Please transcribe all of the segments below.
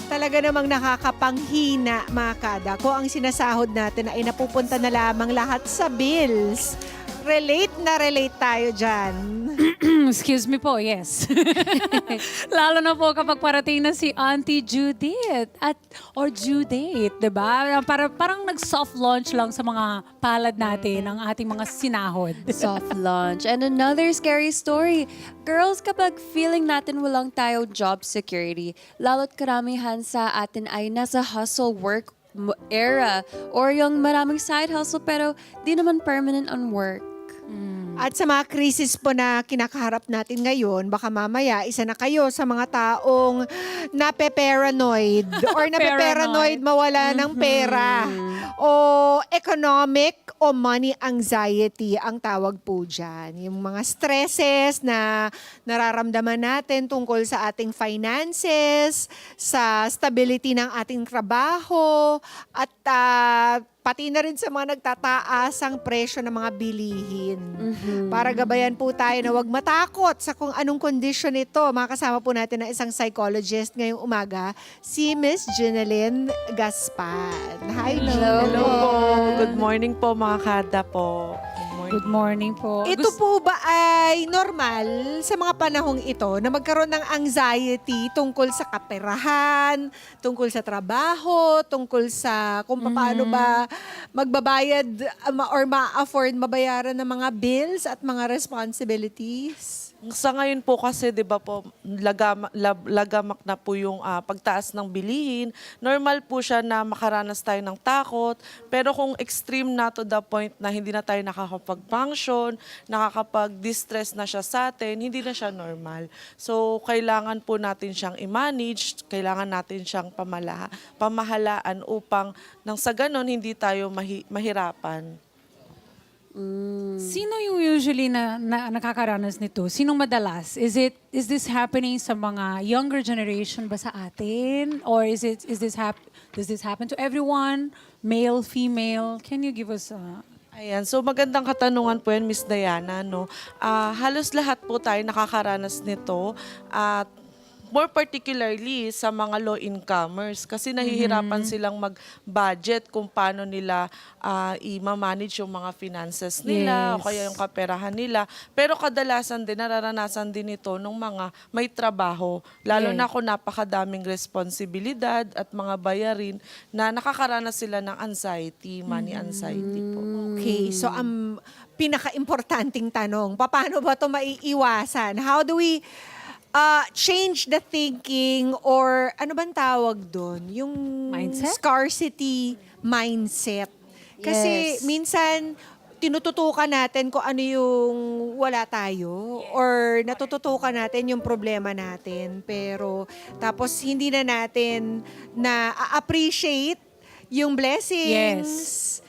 Talaga namang nakakapanghina, mga kada, kung ang sinasahod natin ay napupunta na lamang lahat sa bills. Relate na relate tayo dyan. Excuse me po, yes. Lalo na po kapag parating na si Auntie Judith or due date, di ba? Parang nag-soft launch lang sa mga palad natin ang ating mga sinahod. Soft launch. And another scary story. Girls, kapag feeling natin walang tayo job security, lalo't karamihan sa atin ay nasa hustle work era or yung maraming side hustle pero di naman permanent on work. At sa mga krisis po na kinakaharap natin ngayon, baka mamaya isa na kayo sa mga taong nape-paranoid or nape-paranoid mawala ng pera o economic o money anxiety ang tawag po dyan. Yung mga stresses na nararamdaman natin tungkol sa ating finances, sa stability ng ating trabaho, at pati na rin sa mga nagtataas ang presyo ng mga bilihin. Para gabayan po tayo na huwag matakot sa kung anong kondisyon ito. Makasama po natin ang isang psychologist ngayong umaga, si Miss Jeneline Gaspan. Hi, Hello. Hello po. Good morning po mga kada po. Good morning po. Ito po ba ay normal sa mga panahong ito na magkaroon ng anxiety tungkol sa kaperahan, tungkol sa trabaho, tungkol sa kung paano ba magbabayad or ma-afford mabayaran ng mga bills at mga responsibilities? Sa ngayon po kasi 'di ba po lagamak na po yung pagtaas ng bilihin. Normal po siya na makaranas tayo ng takot, pero kung extreme na to the point na hindi na tayo nakakapag-function, nakakapag-distress na siya sa atin, hindi na siya normal. So kailangan po natin siyang i-manage, kailangan natin siyang pamahalaan upang nang sa ganon hindi tayo mahirapan. Sino yung usually na nakakaranas nito? Sinong madalas? Is this happening sa mga younger generation ba sa atin? Or does this happen to everyone? Male, female? Can you give us Ayan, so magandang katanungan po yan, Miss Diana, no? Halos lahat po tayo nakakaranas nito at more particularly sa mga low incomers kasi nahihirapan silang mag-budget kung paano nila i-manage yung mga finances nila o kaya yung kaperahan nila. Pero kadalasan din, nararanasan din ito ng mga may trabaho. Lalo na kung napakadaming responsibilidad at mga bayarin na nakakaranas sila ng anxiety, money anxiety po. Okay, so ang pinaka-importanting tanong, paano ba ito maiiwasan? How do we change the thinking or ano bang tawag doon? Yung Mindset? scarcity mindset. Kasi Yes. minsan tinututukan natin kung ano yung wala tayo or natututukan natin yung problema natin. Pero tapos hindi na natin na-appreciate yung blessings.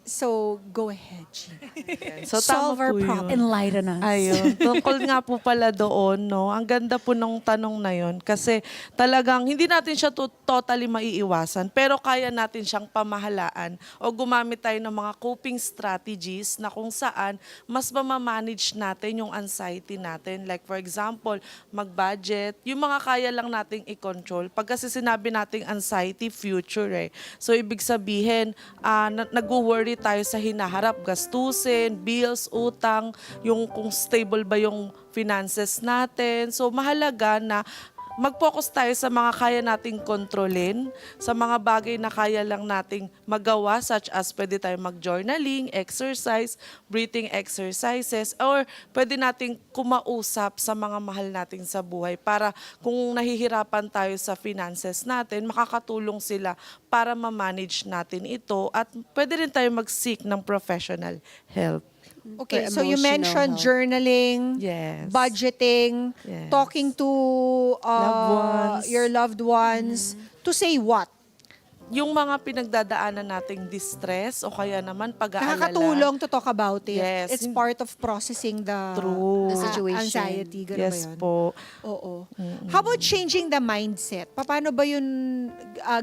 So, go ahead, G. So, Solve tama our po yun. problem. enlighten us? Ayun, tungkol nga po pala doon, no? Ang ganda po ng tanong na yon kasi talagang hindi natin siya totally maiiwasan pero kaya natin siyang pamahalaan o gumamit tayo ng mga coping strategies na kung saan mas mamamanage natin yung anxiety natin. Like for example, mag-budget, yung mga kaya lang nating i-control. Pag kasi sinabi nating anxiety, future eh. So ibig sabihin, nag-worry tayo sa hinaharap, gastusin, bills, utang, yung kung stable ba yung finances natin. So mahalaga na mag-focus tayo sa mga kaya nating kontrolin, sa mga bagay na kaya lang nating magawa such as pwede tayo mag-journaling, exercise, breathing exercises, or pwede nating kumausap sa mga mahal nating sa buhay para kung nahihirapan tayo sa finances natin, makakatulong sila para ma-manage natin ito at pwede rin tayo mag-seek ng professional help. Okay, For so you emotional mentioned health. journaling, Yes. budgeting, Yes. talking to Loved ones. your loved ones. To say what? yung mga pinagdadaanan nating distress o kaya naman pag-aalala. Nakakatulong to talk about it. Yes. It's part of processing the True. The situation. anxiety. Ganun ba Yes yun? po. Oo. How about changing the mindset? Paano ba yun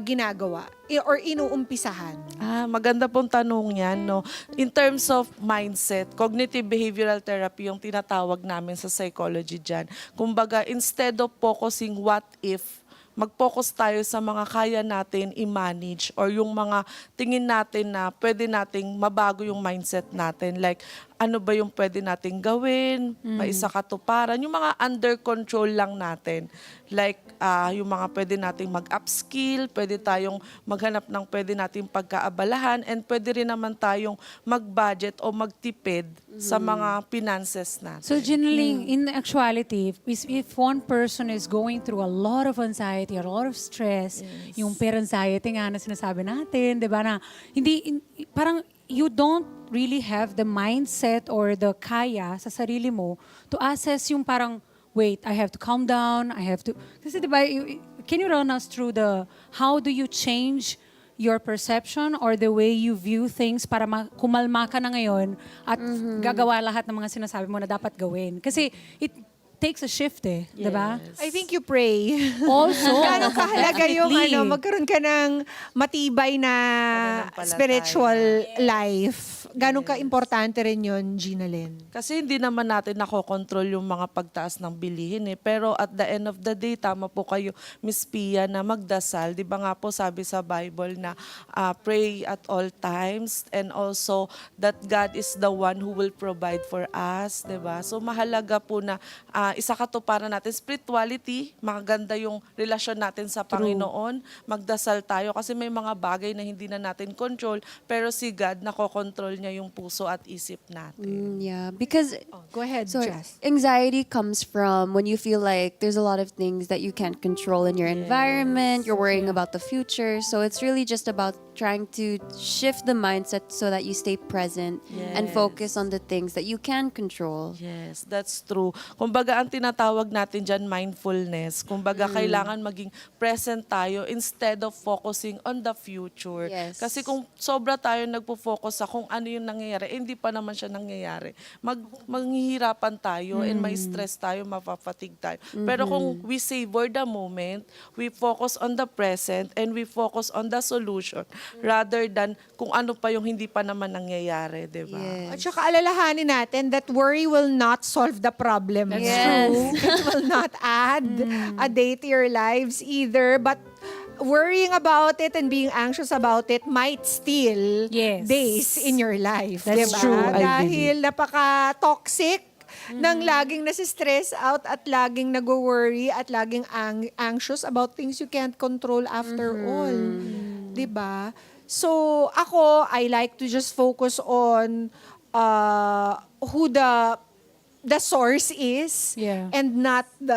ginagawa? Or inuumpisahan? Maganda pong tanong yan, no? In terms of mindset, cognitive behavioral therapy yung tinatawag namin sa psychology dyan. Kumbaga, instead of focusing what if, mag-focus tayo sa mga kaya natin i-manage or yung mga tingin natin na pwede nating mabago yung mindset natin. Like, ano ba yung pwede nating gawin, maisakatuparan, yung mga under control lang natin. Like, yung mga pwede nating mag-upskill, pwede tayong maghanap ng pwede nating pagkaabalahan, and pwede rin naman tayong mag-budget o magtipid sa mga finances natin. So, Ginaling, in actuality, if one person is going through a lot of anxiety, a lot of stress, yung peer anxiety nga na sinasabi natin, di ba, na parang you don't really have the mindset or the kaya sa sarili mo to assess yung parang, wait, I have to calm down, I have to, kasi di ba, can you run us through how do you change your perception or the way you view things para kumalma ka na ngayon at gagawa lahat ng mga sinasabi mo na dapat gawin? Kasi it takes a shift di ba? I think you pray. Also, Gano'ng kahalaga yung definitely. magkaroon ka ng matibay na Pananampalataya. spiritual life. Gano'ng ka-importante rin yun, Gina Lynn? Kasi hindi naman natin nakokontrol yung mga pagtaas ng bilihin Pero at the end of the day, tama po kayo, Miss Pia, na magdasal. Di ba nga po sabi sa Bible na pray at all times and also that God is the one who will provide for us. Di ba? So mahalaga po na isakatuparan natin spirituality, maganda yung relasyon natin sa Panginoon. Magdasal tayo kasi may mga bagay na hindi na natin control pero si God nakokontrol niya yung puso at isip natin. Yeah, because Go ahead, so Jess. anxiety comes from when you feel like there's a lot of things that you can't control in your environment, you're worrying about the future. So it's really just about trying to shift the mindset so that you stay present and focus on the things that you can control. Yes, that's true. Kumbaga, ang tinatawag natin dyan, mindfulness. Kumbaga, kailangan maging present tayo instead of focusing on the future. Yes. Kasi kung sobra tayo nagpo-focus sa kung ano yung nangyayari, hindi pa naman siya nangyayari. Manghihirapan tayo and may stress tayo, mapafatig tayo. Pero kung we savor the moment, we focus on the present and we focus on the solution rather than kung ano pa yung hindi pa naman nangyayari, di ba? At saka alalahanin natin that worry will not solve the problem. That's Yes. true. It will not add a day to your lives either. But worrying about it and being anxious about it might steal Yes. days in your life. That's diba? true, I Dahil napaka-toxic ng laging nasi-stress out at laging nag-worry at laging anxious about things you can't control after all. 'Di ba? So, ako, I like to just focus on who the source is Yeah. and not the,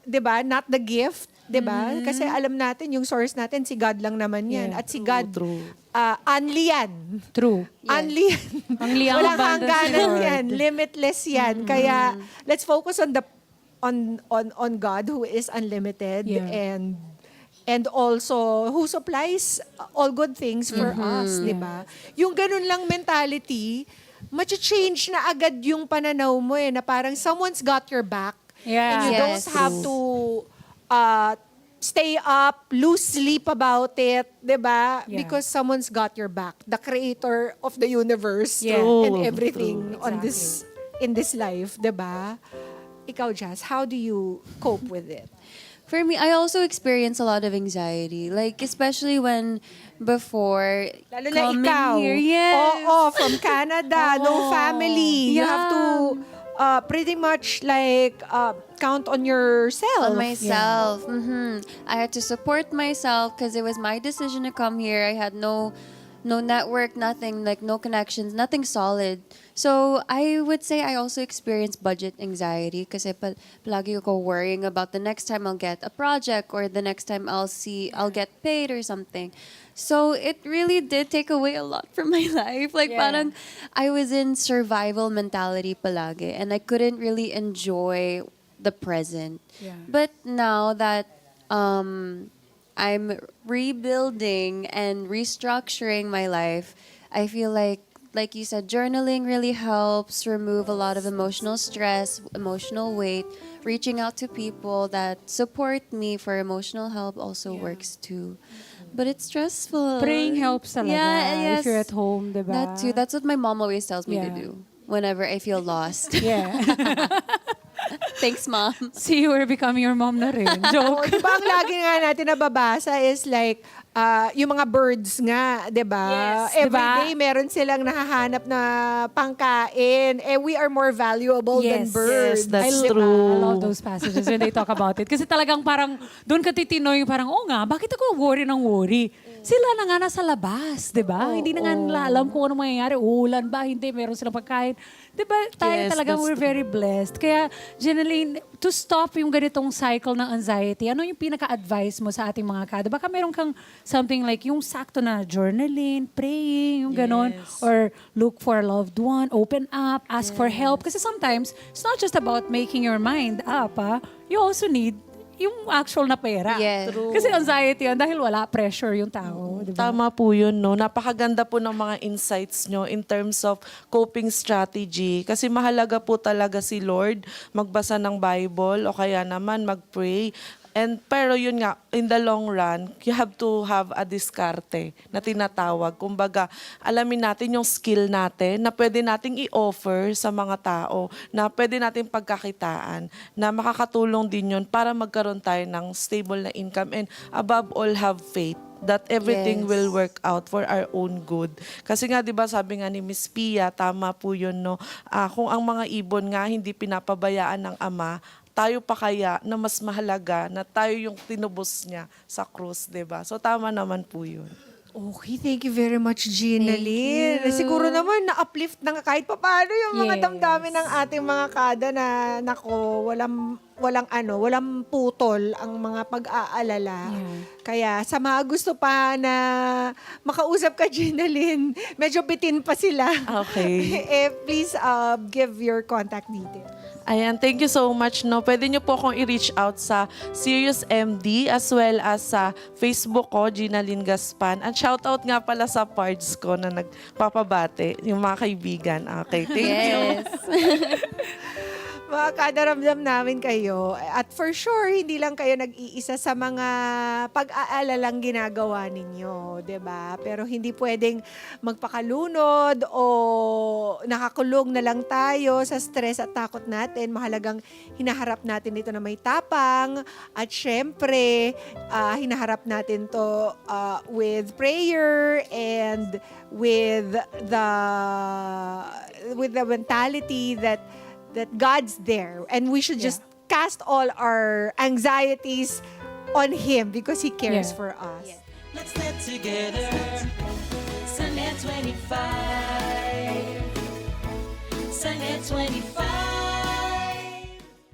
'di ba? Not the gift, 'di ba? Kasi alam natin yung source natin si God lang naman 'yan. Yeah. At si God True. unli yan. True. Unli yan. Ang liang Walang abundance hangganan ni Lord. yan. Limitless yan. Kaya let's focus on on God who is unlimited Yeah. and also who supplies all good things for us, 'di ba? Yung ganun lang mentality, change na agad yung pananaw mo na parang someone's got your back. Yeah. And you don't Yes. have to stay up, lose sleep about it, 'di ba? Yeah. Because someone's got your back. The creator of the universe Yeah. and everything True. on this in this life, 'di ba? Ikaw, Jazz, how do you cope with it? For me, I also experience a lot of anxiety. Like, especially when before Lalo na coming ikaw. here. Yes. Oo, from Canada, no Oo. family. You have to pretty much like count on yourself. On myself. I had to support myself because it was my decision to come here. I had no network, nothing, like no connections, nothing solid. So I would say I also experienced budget anxiety kasi palagi ako worrying about the next time I'll get a project or the next time I'll get paid or something. So it really did take away a lot from my life. Like Yeah. parang I was in survival mentality palagi and I couldn't really enjoy the present. Yeah. But now that I'm rebuilding and restructuring my life, I feel like you said, journaling really helps remove a lot of emotional stress, emotional weight. Reaching out to people that support me for emotional help also works too. But it's stressful. Praying helps talaga Yeah, if you're yes. at home, di ba? That too. That's what my mom always tells me to Yeah. do whenever I feel lost. Yeah. Thanks, mom. See, you are becoming your mom na rin. O, Joke. di ba ang lagi nga natin nababasa is like, yung mga birds nga, di ba? Yes, Every di ba? day meron silang nahahanap na pangkain. We are more valuable than Yes. birds. Yes, that's Di ba? true. I love those passages when they talk about it. Kasi talagang parang, doon ka titinoy, parang, oh nga, bakit ako worry ng worry? Sila na nga nasa labas, di ba? Hindi na nga nila alam kung ano mangyayari. Uulan ba? Hindi, meron silang pagkain. Di ba? Tayo Yes, talagang that's we're very blessed. Kaya, Jeneline, to stop yung ganitong cycle ng anxiety, ano yung pinaka-advice mo sa ating mga kada? Baka meron kang something like yung sakto na journaling, praying, yung ganon. Yes. Or look for a loved one, open up, ask for help. Kasi sometimes, it's not just about making your mind up, ah. You also need yung actual na pera. Yes. True. Kasi anxiety yan dahil wala pressure yung tao. Di ba? Tama po yun, no? Napakaganda po ng mga insights nyo in terms of coping strategy. Kasi mahalaga po talaga si Lord magbasa ng Bible o kaya naman mag-pray. Pero yun nga, in the long run, you have to have a diskarte na tinatawag. Kumbaga, alamin natin yung skill natin na pwede nating i-offer sa mga tao, na pwede nating pagkakitaan, na makakatulong din yun para magkaroon tayo ng stable na income and above all, have faith that everything Yes. will work out for our own good. Kasi nga, di ba, sabi nga ni Miss Pia, tama po yun, no? Kung ang mga ibon nga hindi pinapabayaan ng ama, tayo pa kaya na mas mahalaga na tayo yung tinubos niya sa krus, di ba? So, tama naman po yun. Okay, thank you very much, Gina Thank Lynn. you. Siguro naman na-uplift na nga kahit papaano yung mga Yes. damdamin ng ating mga kada na nako, walang putol ang mga pag-aalala. Yeah. Kaya sa mga gusto pa na makausap ka, Gina Lynn, medyo bitin pa sila. Okay. Please give your contact details. Ayan, thank you so much. No, pwede niyo po akong i-reach out sa Serious MD as well as sa Facebook ko, Gina Lynn Gaspan. At shoutout nga pala sa parts ko na nagpapabate, yung mga kaibigan. Okay, thank you. Yes. Mga kadaramdam namin kayo. At for sure, hindi lang kayo nag-iisa sa mga pag-aalalang ginagawa ninyo, 'di ba? Pero hindi pwedeng magpakalunod o nakakulong na lang tayo sa stress at takot natin. Mahalagang hinaharap natin ito na may tapang at syempre, hinaharap natin to with prayer and with the mentality that God's there and we should just cast all our anxieties on Him because He cares Yeah. for us. Let's get together. Sunday 25. Sunday 25.